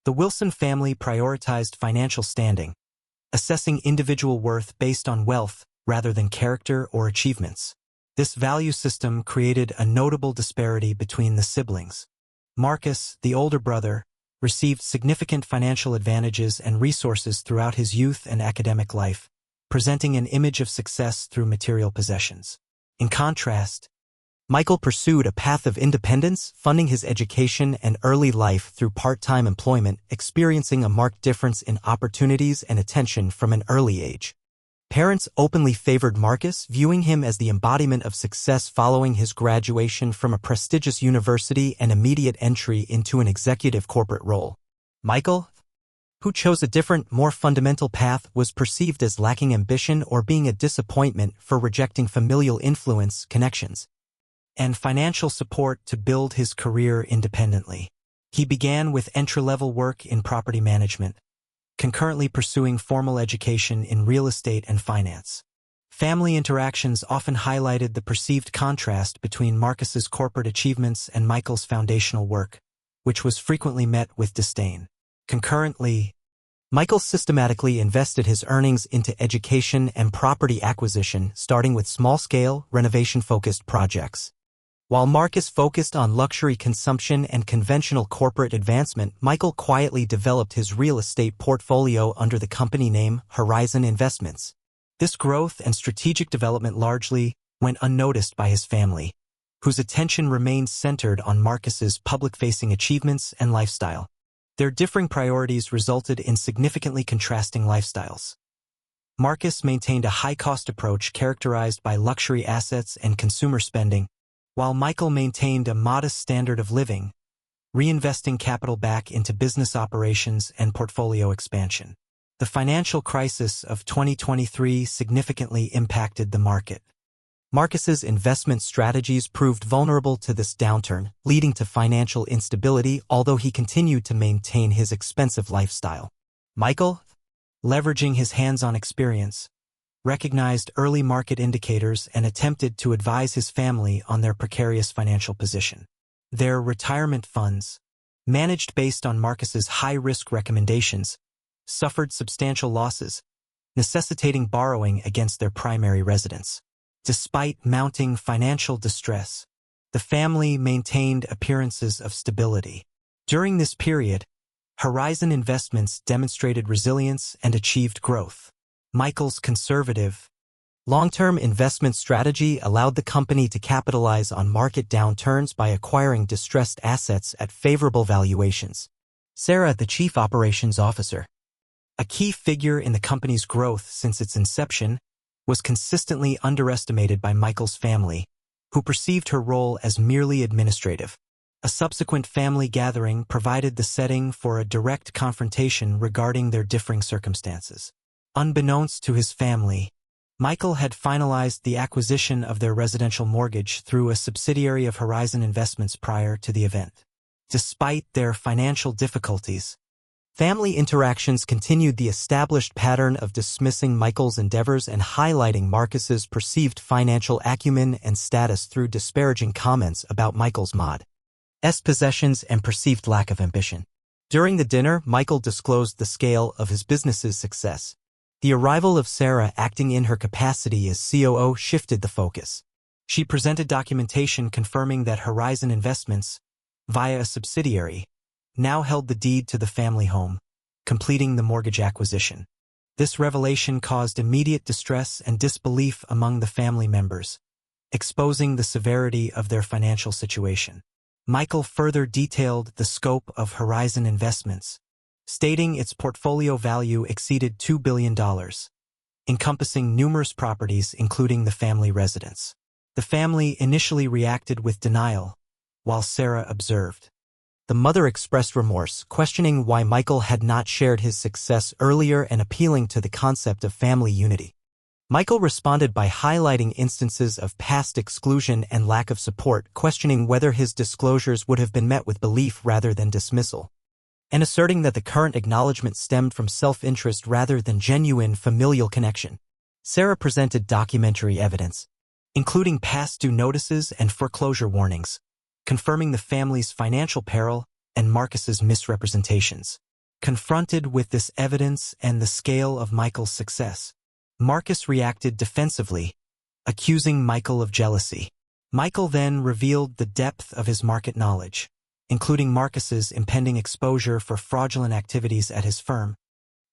The Wilson family prioritized financial standing, assessing individual worth based on wealth rather than character or achievements. This value system created a notable disparity between the siblings. Marcus, the older brother, received significant financial advantages and resources throughout his youth and academic life, presenting an image of success through material possessions. In contrast, Michael pursued a path of independence, funding his education and early life through part-time employment, experiencing a marked difference in opportunities and attention from an early age. Parents openly favored Marcus, viewing him as the embodiment of success following his graduation from a prestigious university and immediate entry into an executive corporate role. Michael, who chose a different, more fundamental path, was perceived as lacking ambition or being a disappointment for rejecting familial influence, connections, and financial support to build his career independently. He began with entry-level work in property management, concurrently pursuing formal education in real estate and finance. Family interactions often highlighted the perceived contrast between Marcus's corporate achievements and Michael's foundational work, which was frequently met with disdain. Concurrently, Michael systematically invested his earnings into education and property acquisition, starting with small-scale, renovation-focused projects. While Marcus focused on luxury consumption and conventional corporate advancement, Michael quietly developed his real estate portfolio under the company name Horizon Investments. This growth and strategic development largely went unnoticed by his family, whose attention remained centered on Marcus's public-facing achievements and lifestyle. Their differing priorities resulted in significantly contrasting lifestyles. Marcus maintained a high-cost approach characterized by luxury assets and consumer spending, while Michael maintained a modest standard of living, reinvesting capital back into business operations and portfolio expansion. The financial crisis of 2023 significantly impacted the market. Marcus's investment strategies proved vulnerable to this downturn, leading to financial instability, although he continued to maintain his expensive lifestyle. Michael, leveraging his hands-on experience, recognized early market indicators and attempted to advise his family on their precarious financial position. Their retirement funds, managed based on Marcus's high-risk recommendations, suffered substantial losses, necessitating borrowing against their primary residence. Despite mounting financial distress, the family maintained appearances of stability. During this period, Horizon Investments demonstrated resilience and achieved growth. Michael's conservative, long-term investment strategy allowed the company to capitalize on market downturns by acquiring distressed assets at favorable valuations. Sarah, the Chief Operations Officer, a key figure in the company's growth since its inception, was consistently underestimated by Michael's family, who perceived her role as merely administrative. A subsequent family gathering provided the setting for a direct confrontation regarding their differing circumstances. Unbeknownst to his family, Michael had finalized the acquisition of their residential mortgage through a subsidiary of Horizon Investments prior to the event. Despite their financial difficulties, family interactions continued the established pattern of dismissing Michael's endeavors and highlighting Marcus's perceived financial acumen and status through disparaging comments about Michael's modest possessions and perceived lack of ambition. During the dinner, Michael disclosed the scale of his business's success. The arrival of Sarah acting in her capacity as COO shifted the focus. She presented documentation confirming that Horizon Investments, via a subsidiary, now held the deed to the family home, completing the mortgage acquisition. This revelation caused immediate distress and disbelief among the family members, exposing the severity of their financial situation. Michael further detailed the scope of Horizon Investments, stating its portfolio value exceeded $2 billion, encompassing numerous properties including the family residence. The family initially reacted with denial, while Sarah observed. The mother expressed remorse, questioning why Michael had not shared his success earlier and appealing to the concept of family unity. Michael responded by highlighting instances of past exclusion and lack of support, questioning whether his disclosures would have been met with belief rather than dismissal, and asserting that the current acknowledgement stemmed from self-interest rather than genuine familial connection. Sarah presented documentary evidence, including past due notices and foreclosure warnings, confirming the family's financial peril and Marcus's misrepresentations. Confronted with this evidence and the scale of Michael's success, Marcus reacted defensively, accusing Michael of jealousy. Michael then revealed the depth of his market knowledge, including Marcus's impending exposure for fraudulent activities at his firm.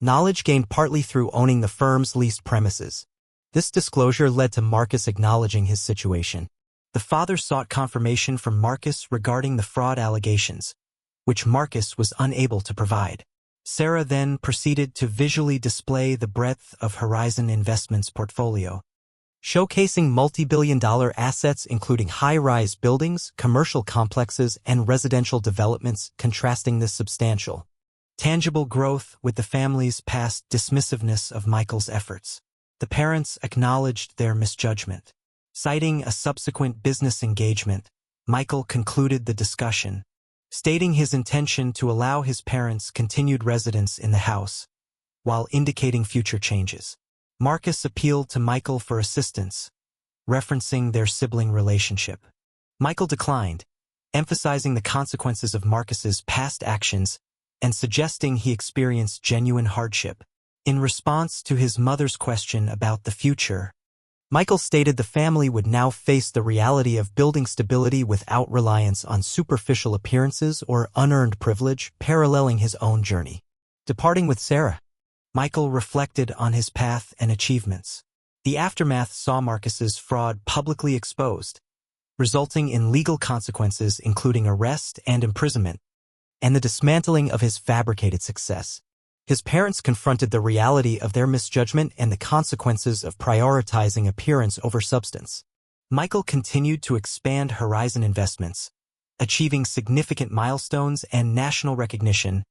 Knowledge gained partly through owning the firm's leased premises. This disclosure led to Marcus acknowledging his situation. The father sought confirmation from Marcus regarding the fraud allegations, which Marcus was unable to provide. Sarah then proceeded to visually display the breadth of Horizon Investments' portfolio, showcasing multi-billion-dollar assets including high-rise buildings, commercial complexes, and residential developments, contrasting this substantial, tangible growth with the family's past dismissiveness of Michael's efforts. The parents acknowledged their misjudgment. Citing a subsequent business engagement, Michael concluded the discussion, stating his intention to allow his parents continued residence in the house, while indicating future changes. Marcus appealed to Michael for assistance, referencing their sibling relationship. Michael declined, emphasizing the consequences of Marcus's past actions and suggesting he experienced genuine hardship. In response to his mother's question about the future, Michael stated the family would now face the reality of building stability without reliance on superficial appearances or unearned privilege, paralleling his own journey. Departing with Sarah, Michael reflected on his path and achievements. The aftermath saw Marcus's fraud publicly exposed, resulting in legal consequences including arrest and imprisonment, and the dismantling of his fabricated success. His parents confronted the reality of their misjudgment and the consequences of prioritizing appearance over substance. Michael continued to expand Horizon Investments, achieving significant milestones and national recognition,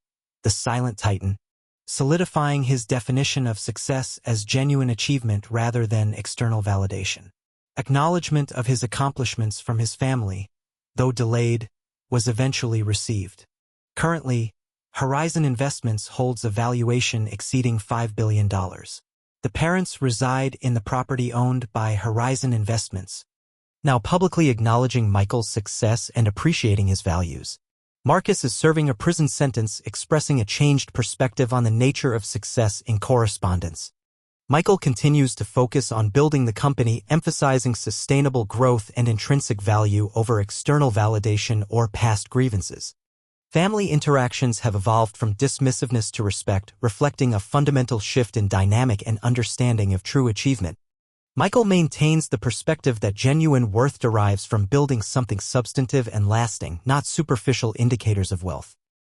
the Silent Titan, solidifying his definition of success as genuine achievement rather than external validation. Acknowledgement of his accomplishments from his family, though delayed, was eventually received. Currently, Horizon Investments holds a valuation exceeding $5 billion. The parents reside in the property owned by Horizon Investments, now publicly acknowledging Michael's success and appreciating his values. Marcus is serving a prison sentence, expressing a changed perspective on the nature of success in correspondence. Michael continues to focus on building the company, emphasizing sustainable growth and intrinsic value over external validation or past grievances. Family interactions have evolved from dismissiveness to respect, reflecting a fundamental shift in dynamic and understanding of true achievement. Michael maintains the perspective that genuine worth derives from building something substantive and lasting, not superficial indicators of wealth.